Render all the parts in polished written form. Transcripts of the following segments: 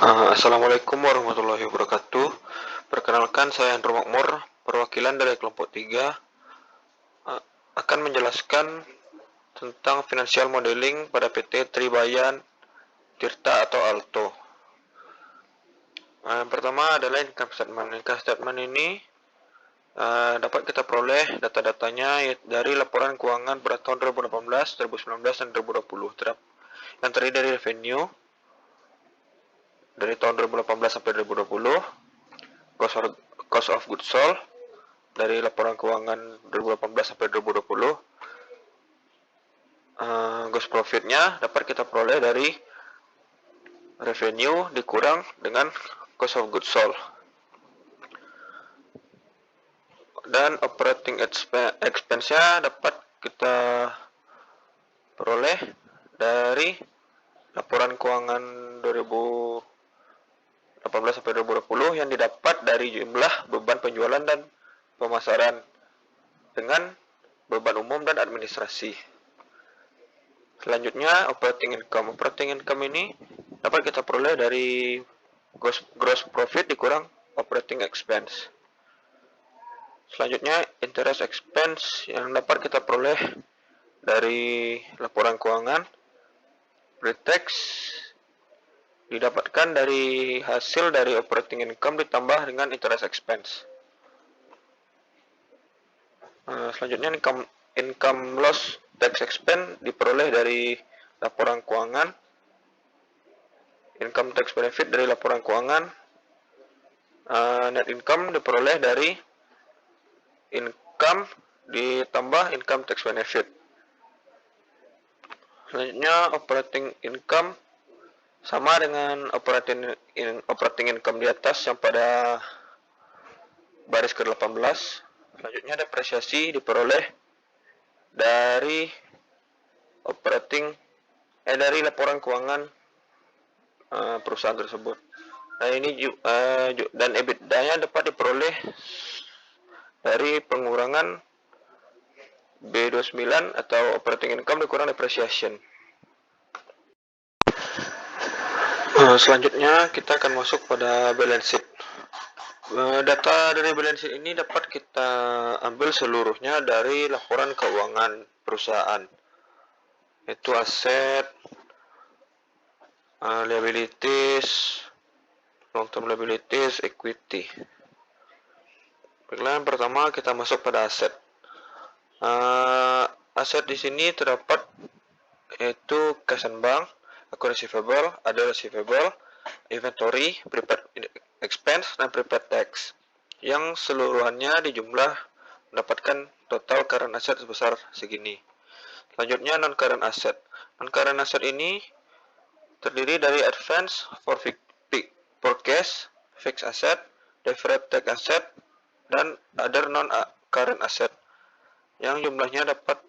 Assalamualaikum warahmatullahi wabarakatuh. Perkenalkan, saya Andrew Makmur, perwakilan dari kelompok 3, akan menjelaskan tentang financial modeling pada PT Tribayan Tirta atau Alto. Yang pertama adalah income statement. Income statement ini dapat kita peroleh data-datanya dari laporan keuangan pada tahun 2018, 2019, dan 2020. Yang terdiri dari revenue dari tahun 2018 sampai 2020, cost of goods sold dari laporan keuangan 2018 sampai 2020. Gross profitnya dapat kita peroleh dari revenue dikurang dengan cost of goods sold. Dan operating expense-nya dapat kita peroleh dari laporan keuangan 2018 sampai 2020 yang didapat dari jumlah beban penjualan dan pemasaran dengan beban umum dan administrasi. Selanjutnya, operating income. Operating income ini dapat kita peroleh dari gross profit dikurang operating expense. Selanjutnya, interest expense yang dapat kita peroleh dari laporan keuangan. Pre-tax didapatkan dari hasil dari operating income ditambah dengan interest expense. Selanjutnya, income loss tax expense diperoleh dari laporan keuangan. Income tax benefit dari laporan keuangan. Net income diperoleh dari income ditambah income tax benefit. Selanjutnya, operating income sama dengan operating income di atas yang pada baris ke-18. Selanjutnya, depresiasi diperoleh dari dari laporan keuangan perusahaan tersebut. Nah, ini dan EBITDA-nya dapat diperoleh dari pengurangan B29 atau operating income dikurang depreciation. Selanjutnya kita akan masuk pada balance sheet. Data dari balance sheet ini dapat kita ambil seluruhnya dari laporan keuangan perusahaan, yaitu aset, liabilities, long term liabilities, equity. Baiklah, yang pertama kita masuk pada aset. Aset di sini terdapat yaitu cash and bank, account receivable, other receivable, inventory, prepaid expense, dan prepaid tax, yang seluruhannya dijumlah mendapatkan total current asset sebesar segini. Selanjutnya non current asset. Non current asset ini terdiri dari advance for cash, fixed asset, deferred tax asset, dan other non current asset, yang jumlahnya dapat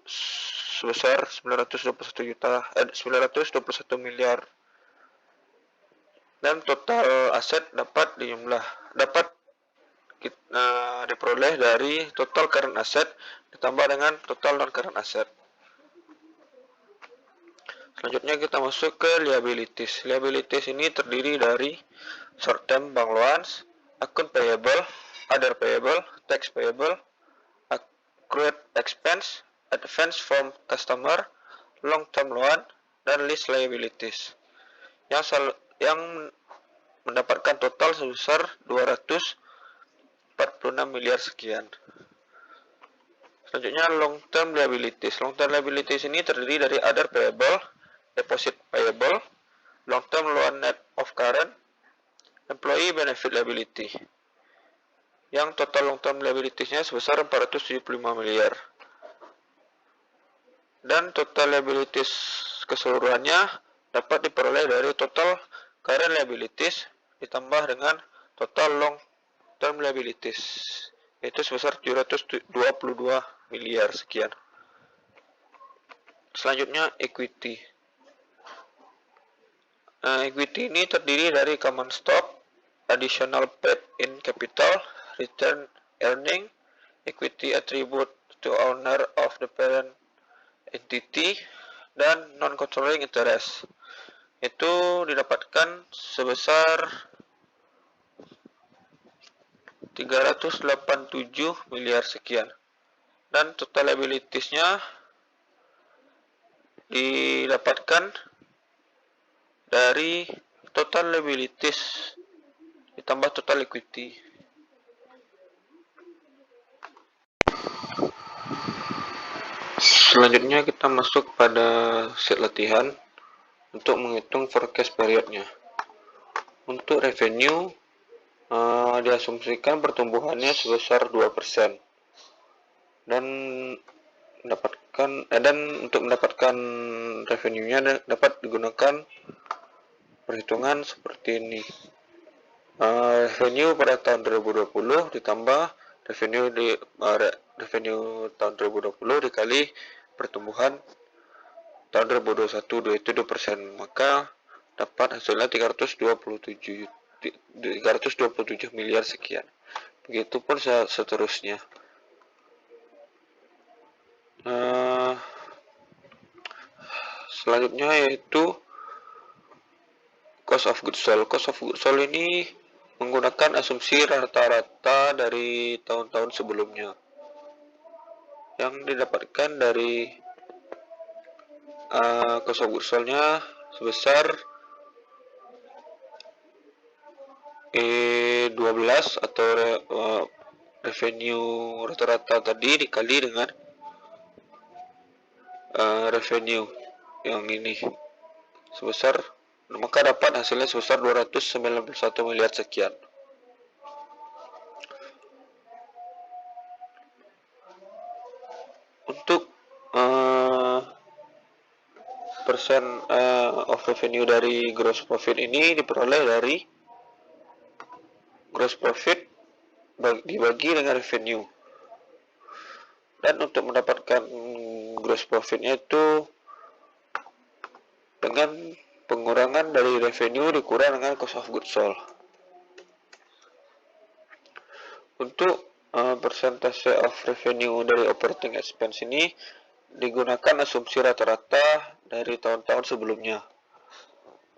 sebesar 921 miliar. Dan total aset dapat diperoleh dari total current asset ditambah dengan total non current asset. Selanjutnya kita masuk ke liabilities. Liabilities ini terdiri dari short term bank loans, account payable, other payable, tax payable, accrued expense, advance from customer, long term loan, dan lease liabilities, yang mendapatkan total sebesar 246 miliar sekian. Selanjutnya long term liabilities. Long term liabilities ini terdiri dari other payable, deposit payable, long term loan net of current, employee benefit liability, yang total long term liabilities-nya sebesar 475 miliar. Dan total liabilities keseluruhannya dapat diperoleh dari total current liabilities ditambah dengan total long term liabilities, yaitu sebesar 722 miliar sekian. Selanjutnya equity. Equity ini terdiri dari common stock, additional paid in capital, return earning, equity attribute to owner of the parent entity, dan non-controlling interest, itu didapatkan sebesar 387 miliar sekian, dan total liabilitiesnya didapatkan dari total liabilities ditambah total equity. Selanjutnya kita masuk pada set latihan untuk menghitung forecast periodnya. Untuk revenue diasumsikan pertumbuhannya sebesar 2%, dan untuk mendapatkan revenue-nya dapat digunakan perhitungan seperti ini. Revenue pada tahun 2020 ditambah revenue tahun 2020 dikali pertumbuhan tahun 2021, yaitu 2%, maka dapat hasilnya 327 miliar sekian. Begitupun seterusnya. Selanjutnya yaitu cost of goods sold. Cost of goods sold ini menggunakan asumsi rata-rata dari tahun-tahun sebelumnya yang didapatkan dari cost of goods sold-nya sebesar 12 atau revenue rata-rata tadi dikali dengan revenue yang ini sebesar, maka dapat hasilnya sebesar 291 miliar sekian. Untuk persen of revenue dari gross profit ini diperoleh dari gross profit dibagi dengan revenue. Dan untuk mendapatkan gross profitnya itu dengan pengurangan dari revenue dikurang dengan cost of goods sold. Untuk persentase of revenue dari operating expense ini digunakan asumsi rata-rata dari tahun-tahun sebelumnya,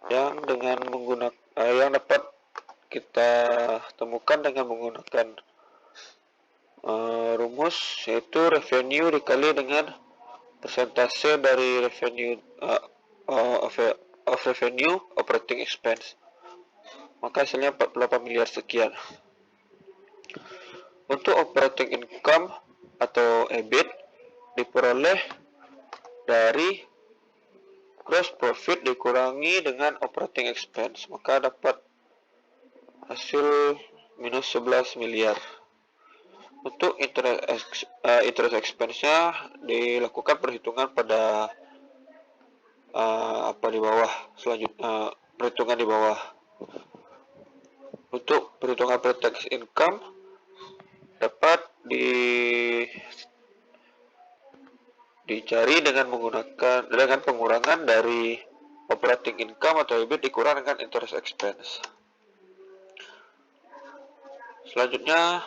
yang yang dapat kita temukan dengan menggunakan rumus, yaitu revenue dikali dengan persentase dari revenue of revenue operating expense, maka hasilnya 48 miliar sekian. Untuk operating income atau EBIT diperoleh dari gross profit dikurangi dengan operating expense, maka dapat hasil minus 11 miliar. Untuk interest expense-nya dilakukan perhitungan pada di bawah. Selanjutnya perhitungan di bawah. Untuk perhitungan pre-tax income dapat dicari dengan pengurangan dari operating income atau EBIT dikurang dengan interest expense. Selanjutnya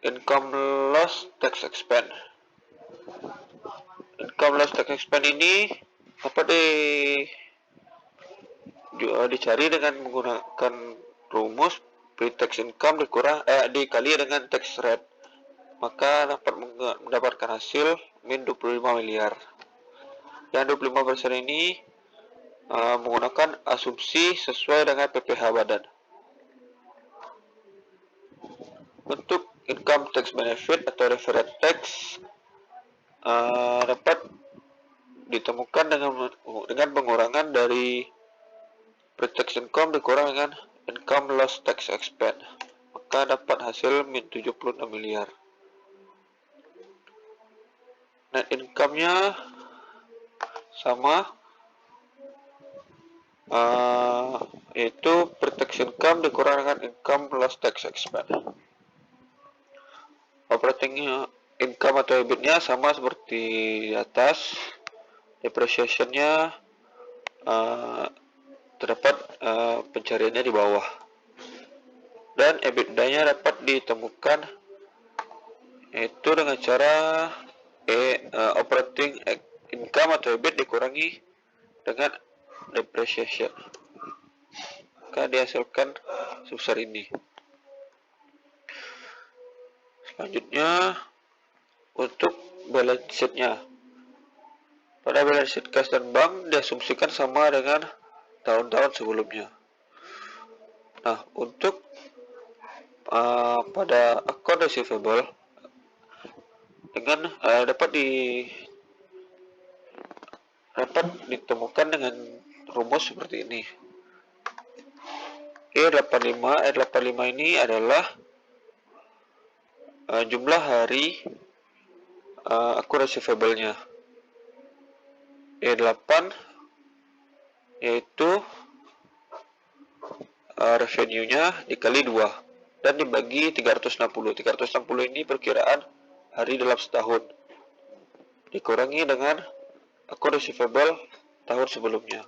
income loss tax expense. Income loss tax expense ini dapat dicari dengan menggunakan rumus pre-tax income dikali dengan tax rate, maka dapat mendapatkan hasil min 25 miliar. Dan 25% ini menggunakan asumsi sesuai dengan PPh badan. Untuk income tax benefit atau reference tax dapat ditemukan dengan pengurangan dari pre-tax income dikurang dengan income loss tax expense, maka dapat hasil min 76 miliar. Net income-nya sama, yaitu pre-tax income dikurang dengan income loss tax expense. Operating income atau EBIT-nya sama seperti di atas. Depreciation-nya terdapat pencariannya di bawah. Dan EBITDA-nya dapat ditemukan yaitu dengan cara operating income atau EBIT dikurangi dengan depreciation, maka dihasilkan sebesar ini. Selanjutnya untuk balance sheet-nya. Pada balance sheet kas dan bank diasumsikan sama dengan tahun-tahun sebelumnya. Nah, untuk pada account receivable dengan dapat ditemukan dengan rumus seperti ini. E85 ini adalah jumlah hari account receivable-nya. E8 yaitu revenue-nya dikali 2 dan dibagi 360. 360 ini perkiraan hari dalam setahun. Dikurangi dengan account receivable tahun sebelumnya.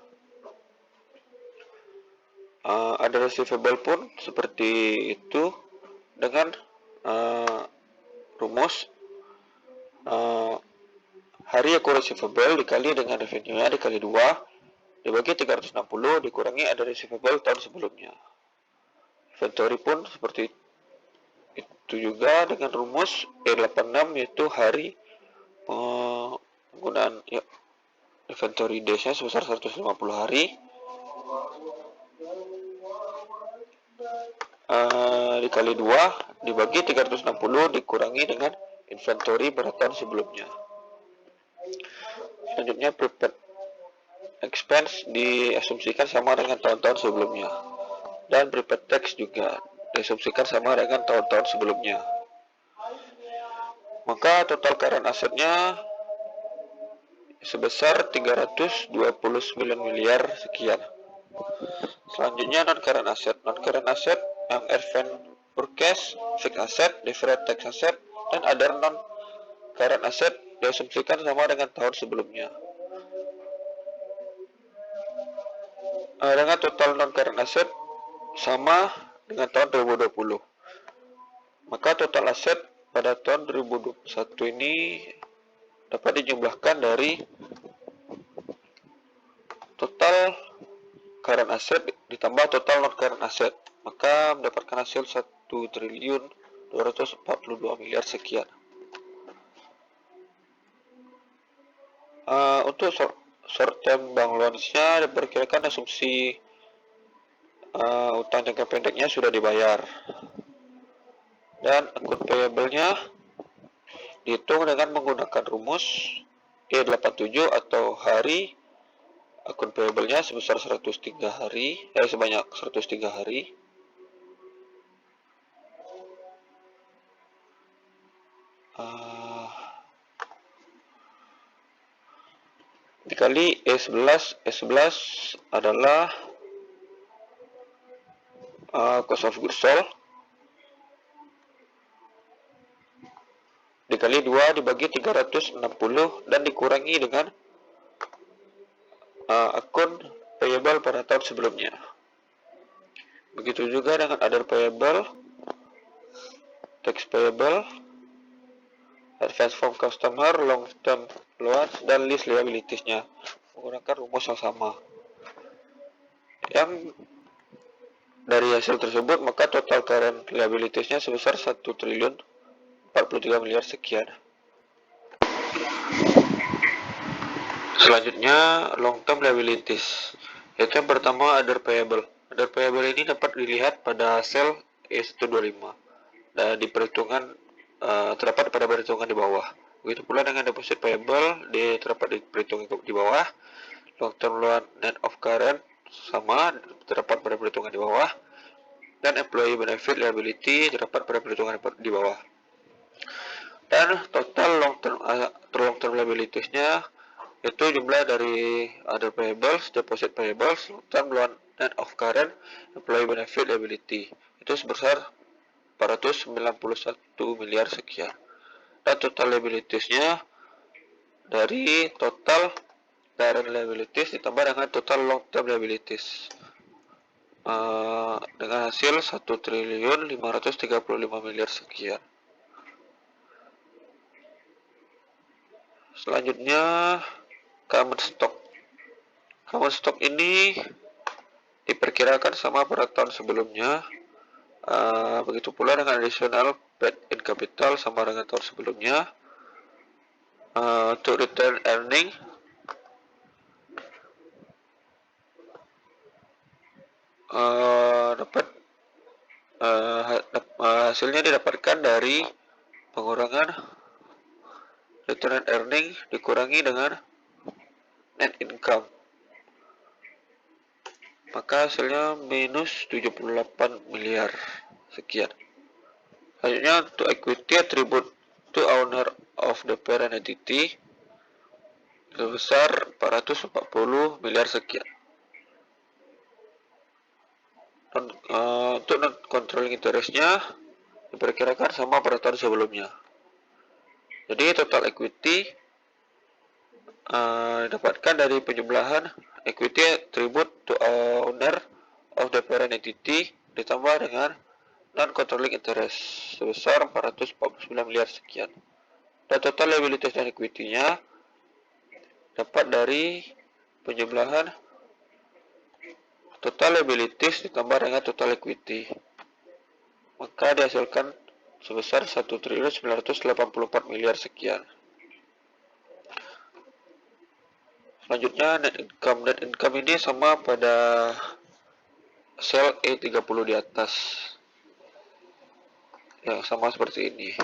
Ada receivable pun seperti itu dengan rumus hari account receivable dikali dengan revenue-nya dikali 2 dibagi 360 dikurangi ada receivable tahun sebelumnya. Inventory pun seperti itu juga dengan rumus E86 yaitu hari penggunaan inventory days-nya sebesar 150 hari dikali 2 dibagi 360 dikurangi dengan inventory pada tahun sebelumnya. Selanjutnya prepaid expense diasumsikan sama dengan tahun-tahun sebelumnya. Dan prepaid tax juga diasumsikan sama dengan tahun-tahun sebelumnya. Maka total current assetnya sebesar 329 miliar sekian. Selanjutnya non-current asset. Non-current asset yang advance purchase, fixed asset, deferred tax asset, dan other non-current asset diasumsikan sama dengan tahun sebelumnya. Dengan total non-current asset sama dengan tahun 2020. Maka total aset pada tahun 2021 ini dapat dijumlahkan dari total current asset ditambah total non-current asset. Maka mendapatkan hasil 1.242 miliar sekian. Untuk short term bank loans-nya diperkirakan asumsi utang jangka pendeknya sudah dibayar. Dan akun payable-nya dihitung dengan menggunakan rumus E87 atau hari akun payable-nya sebesar 103 hari, sebanyak 103 hari. Dikali E11 adalah cost of goods sold dikali 2 dibagi 360 dan dikurangi dengan akun payable pada tahun sebelumnya. Begitu juga dengan other payable, tax payable, advance from customer, long term loans, dan list liabilities-nya menggunakan rumus yang sama. Yang dari hasil tersebut maka total current liabilities-nya sebesar 1.043 miliar sekian. Selanjutnya long term liabilities, yaitu yang pertama other payable. Other payable ini dapat dilihat pada sel E125 dan terdapat pada perhitungan di bawah. Begitu pula dengan deposit payable terdapat di perhitungan di bawah. Long term loan net of current sama terdapat pada perhitungan di bawah. Dan employee benefit liability terdapat pada perhitungan di bawah. Dan total long term liabilities-nya itu jumlah dari other payables, deposit payables, long term loan net of current, employee benefit liability itu sebesar 491 miliar sekian. Dan total liabilities-nya dari total current liabilities ditambah dengan total long term liabilities dengan hasil 1.535 miliar sekian. Selanjutnya common stock. Common stock ini diperkirakan sama pada tahun sebelumnya. Begitu pula dengan additional paid in capital sama dengan tahun sebelumnya. Untuk return earning dapat hasilnya didapatkan dari pengurangan return earning dikurangi dengan net income, maka hasilnya minus 78 miliar sekian. Selanjutnya untuk equity attribute to owner of the parent entity sebesar 440 miliar sekian. Untuk non controlling interestnya diperkirakan sama pada tahun sebelumnya. Jadi total equity didapatkan dari penjumlahan equity attribute to owner of the parent entity ditambah dengan non controlling interest sebesar 449 miliar sekian. Dan total liabilities dan equity-nya dapat dari penjumlahan total liabilities ditambah dengan total equity, maka dihasilkan sebesar 1.984 miliar sekian. Selanjutnya net income. Net income ini sama pada sel E30 di atas, yang sama seperti ini.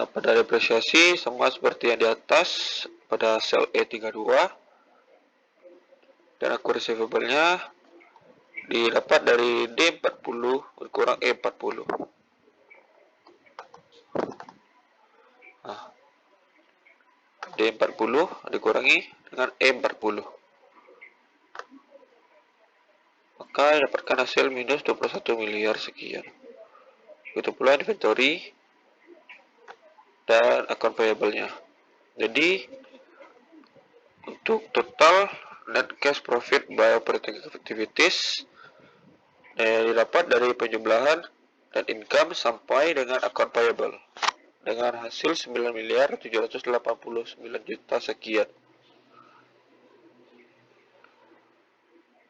Pada depresiasi sama seperti yang di atas pada sel E32, dan aku receivable-nya didapat dari D40 kurang E40. D40 dikurangi dengan E40, maka dapatkan hasil minus 21 miliar sekian. Begitu pula inventory dan account payable-nya. Jadi untuk total net cash profit by operating activities didapat dari penjumlahan net income sampai dengan account payable dengan hasil 9 miliar 789 juta sekian.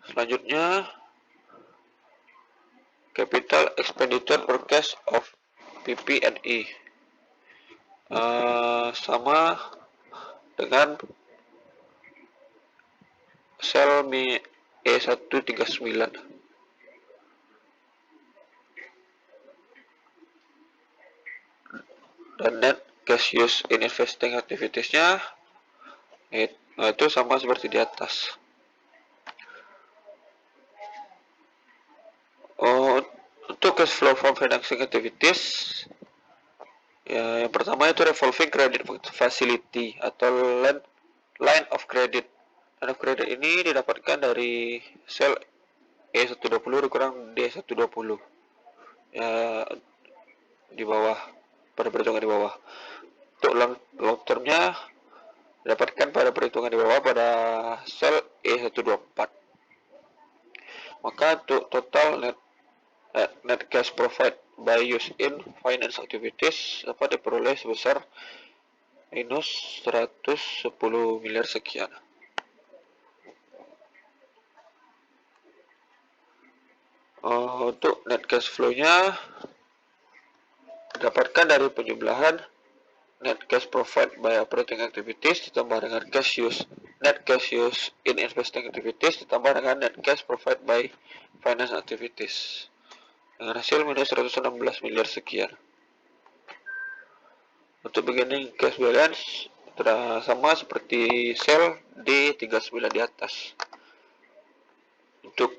Selanjutnya capital expenditure forecast of PP&E sama dengan sel E139. Dan net cash use in investing activities-nya itu sama seperti di atas. Untuk cash flow from financing activities, yang pertama itu revolving credit facility atau line of credit. Line of credit ini didapatkan dari sel E120 dikurang D120 ya, di bawah, pada perhitungan di bawah. Untuk long termnya didapatkan pada perhitungan di bawah pada sel E124. Maka untuk total net cash profit by use in finance activities dapat diperoleh sebesar minus 110 miliar sekian. Untuk net cash flow-nya didapatkan dari penjumlahan net cash profit by operating activities ditambah dengan net cash use in investing activities ditambah dengan net cash profit by finance activities dengan hasil minus 116 miliar sekian. Untuk beginning cash balance sama seperti sel D39 di atas. Untuk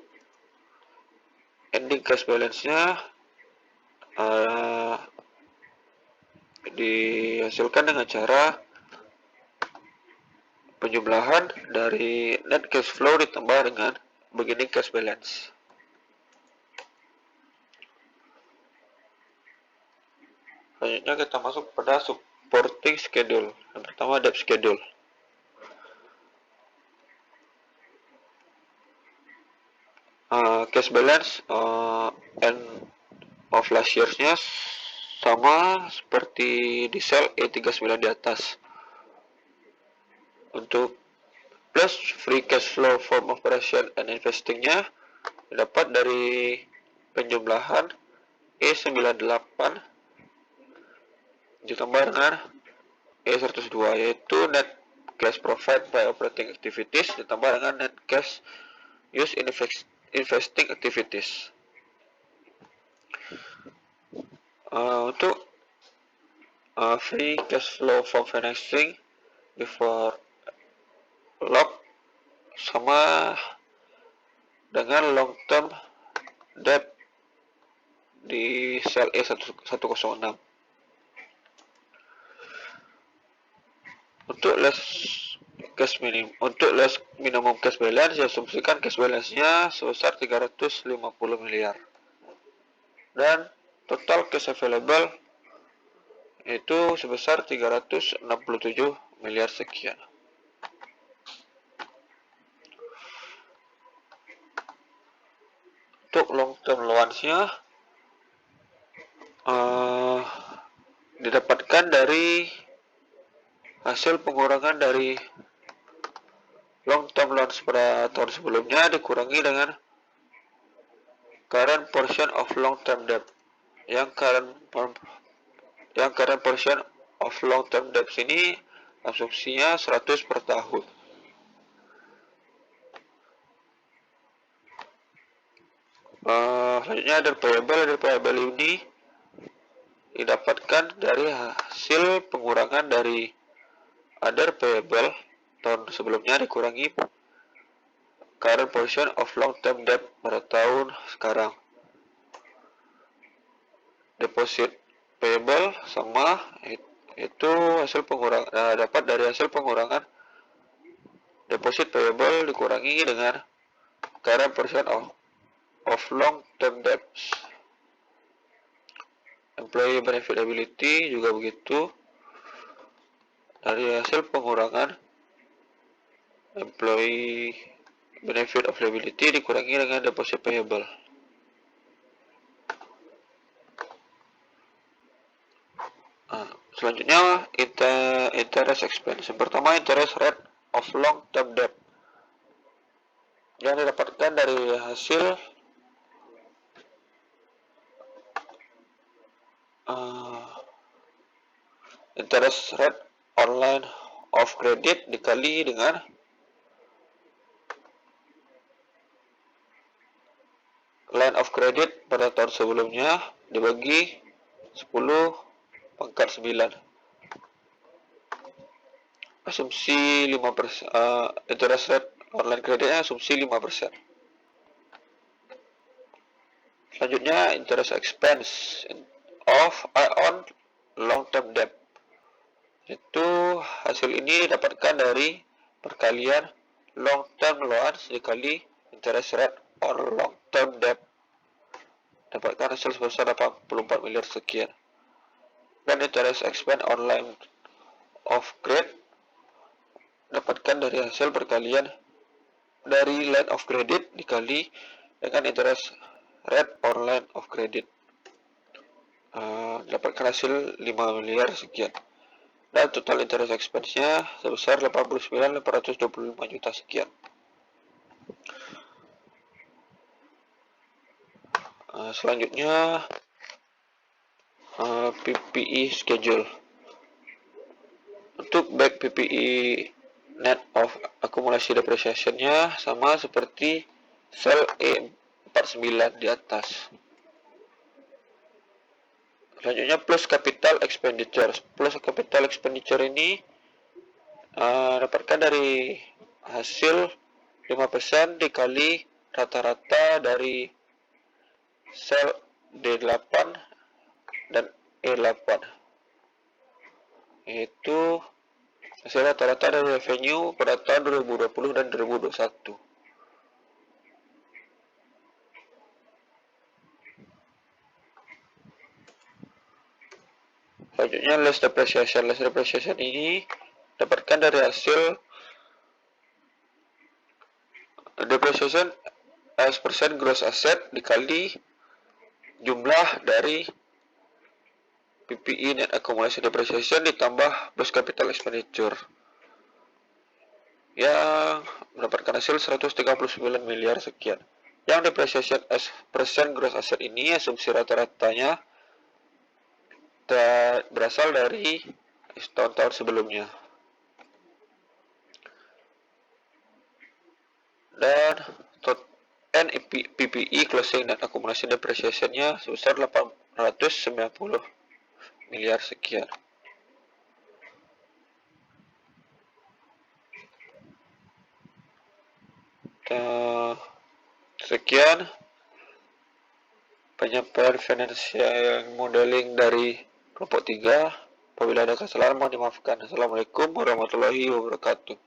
ending cash balance-nya dihasilkan dengan cara penjumlahan dari net cash flow ditambah dengan beginning cash balance. Selanjutnya kita masuk pada supporting schedule. Yang pertama debt schedule. Cash balance end of last year-nya sama seperti di sel E39 di atas. Untuk plus free cash flow from operation and investingnya dapat dari penjumlahan E98 ditambah dengan E102, yaitu net cash provided by operating activities ditambah dengan net cash used in investing activities. Untuk free cash flow from financing before lock sama dengan long term debt di sel E106. Untuk less minimum cash balance, diasumsikan cash balance-nya sebesar 350 miliar. Dan total cash available itu sebesar 367 miliar sekian. Untuk long term loans-nya didapatkan dari hasil pengurangan dari long term loans pada tahun sebelumnya dikurangi dengan current portion of long term debt. Yang current portion of long term debt ini asumsinya 100 per tahun. Selanjutnya other payable ini didapatkan dari hasil pengurangan dari other payable tahun sebelumnya dikurangi current portion of long term debt pada tahun sekarang. Deposit payable sama itu hasil pengurangan dapat dari hasil pengurangan deposit payable dikurangi dengan current portion of long term debts. Employee benefit liability juga begitu, dari hasil pengurangan employee benefit of liability dikurangi dengan deposit payable. Selanjutnya interest expense. Yang pertama interest rate of long term debt yang didapatkan dari hasil interest rate on line of credit dikali dengan line of credit pada tahun sebelumnya dibagi 10 pangkat 9. Asumsi 5%, interest rate on line creditnya asumsi 5%. Selanjutnya interest expense on long term debt. Itu hasil ini didapatkan dari perkalian long term loans dikali interest rate on long term debt. Dapatkan hasil sebesar 84 miliar sekian. Dan interest expense on line of credit dapatkan dari hasil perkalian dari line of credit dikali dengan interest rate on line of credit. Dapatkan hasil 5 miliar sekian. Dan total interest expense-nya sebesar 89.425 juta sekian. Selanjutnya PPE schedule. Untuk back PPE net of akumulasi depreciation-nya sama seperti sel E49 di atas. Selanjutnya plus capital expenditure. Plus capital expenditure ini dapatkan dari hasil 5% dikali rata-rata dari sel D8 dan E8. Yaitu hasil rata-rata dari revenue pada tahun 2020 dan 2021. Selanjutnya less depreciation. Less depreciation ini dapatkan dari hasil depreciation as percent gross asset dikali jumlah dari PPE net accumulation depreciation ditambah plus capital expenditure yang mendapatkan hasil 139 miliar sekian. Yang depreciation as percent gross asset ini asumsi rata-ratanya berasal dari tahun-tahun sebelumnya. Dan PPE closing net accumulation depreciation-nya sebesar 890 miliar sekian. Sekian penyampaian financial modeling dari kelompok 3. Apabila ada kesalahan mohon dimaafkan. Assalamualaikum warahmatullahi wabarakatuh.